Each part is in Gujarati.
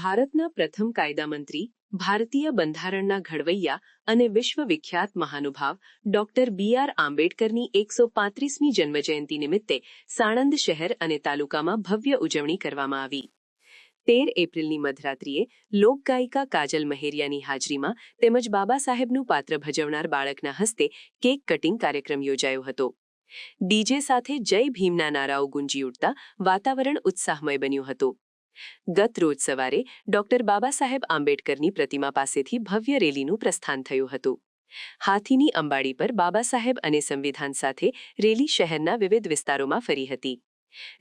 ભારતના પ્રથમ કાયદામંત્રી, ભારતીય બંધારણના ઘડવૈયા અને વિશ્વવિખ્યાત મહાનુભાવ ડોક્ટર બી.આર. આંબેડકરની 135મી જન્મજયંતિ નિમિત્તે સાણંદ શહેર અને તાલુકામાં ભવ્ય ઉજવણી કરવામાં આવી. 13 એપ્રિલની મધરાત્રિએ લોકગાયિકા કાજલ મહેરિયાની હાજરીમાં તેમજ બાબા સાહેબનું પાત્ર ભજવનાર બાળકના હસ્તે કેક કટિંગ કાર્યક્રમ યોજાયો હતો. ડીજે સાથે જય ભીમના નારાઓ ગુંજી ઉઠતા વાતાવરણ ઉત્સાહમય બન્યું હતું. ગત રોજ સવારે ડોક્ટર બાબા સાહેબ આંબેડકરની પ્રતિમા પાસેથી ભવ્ય રેલીનું પ્રસ્થાન થયું હતું. હાથીની અંબાડી પર બાબા સાહેબ અને સંવિધાન સાથે રેલી શહેરના વિવિધ વિસ્તારોમાં ફરી હતી.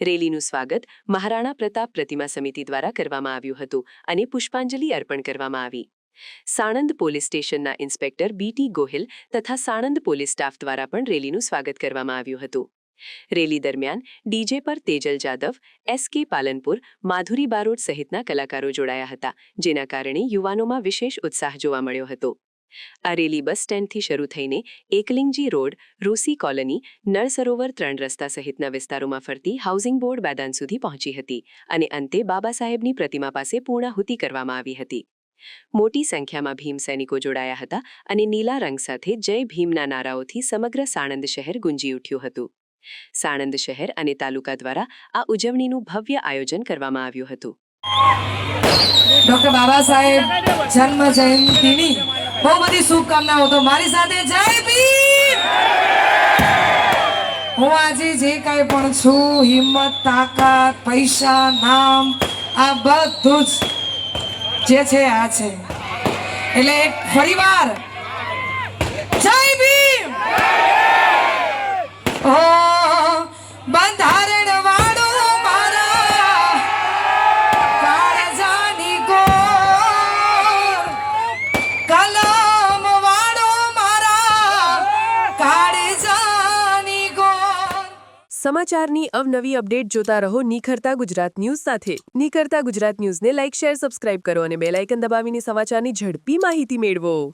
રેલીનું સ્વાગત મહારાણા પ્રતાપ પ્રતિમા સમિતિ દ્વારા કરવામાં આવ્યું હતું અને પુષ્પાંજલિ અર્પણ કરવામાં આવી. સાણંદ પોલીસ સ્ટેશનના ઇન્સ્પેક્ટર બી.ટી. ગોહિલ તથા સાણંદ પોલીસ સ્ટાફ દ્વારા પણ રેલીનું સ્વાગત કરવામાં આવ્યું હતું. રેલી દરમિયાન ડીજે પર તેજલ જાદવ, એસ.કે. પાલનપુર, માધુરી બારોટ સહિતના કલાકારો જોડાયા હતા, જેના કારણે યુવાનોમાં વિશેષ ઉત્સાહ જોવા મળ્યો હતો. આ રેલી બસ સ્ટેન્ડથી શરૂ થઈને એકલિંગજી રોડ, રૂસી કોલોની, નળ સરોવર 3 રસ્તા સહિતના વિસ્તારોમાં ફરતી હાઉસિંગ બોર્ડ મેદાન સુધી પહોંચી હતી અને અંતે બાબા સાહેબની પ્રતિમા પાસે પૂર્ણાહુતિ કરવામાં આવી હતી. મોટી સંખ્યામાં ભીમ સૈનિકો જોડાયા હતા અને નીલા રંગ સાથે જય ભીમના નારાઓથી સમગ્ર સાણંદ શહેર ગુંજી ઉઠ્યું હતું. સાણંદ શહેર અને તાલુકા દ્વારા આ ઉજવણીનું ભવ્ય આયોજન કરવામાં આવ્યું હતું. ડોક્ટર બાબા સાહેબ જન્મ જયંતિની બહુ બધી શુભકામનાઓ. તો મારી સાથે જય ભીમ. હું આજે જે કાંઈ પણ છું, હિંમત, તાકાત, પૈસા, નામ, આ બધું જ જે છે આ છે. એટલે એક ફરીવાર જય ભીમ. ઓ બંધારણ વાળો મારા કાળજાની ગોર, કલમ વાળો મારા કાળજાની ગોર. સમાચારની અવનવી અપડેટ જોતા રહો નિખરતા ગુજરાત ન્યૂઝ સાથે. નિખરતા ગુજરાત ન્યૂઝને લાઇક, શેર, સબસ્ક્રાઇબ કરો અને બેલ આઇકન દબાવીને સમાચારની ઝડપી માહિતી મેળવો.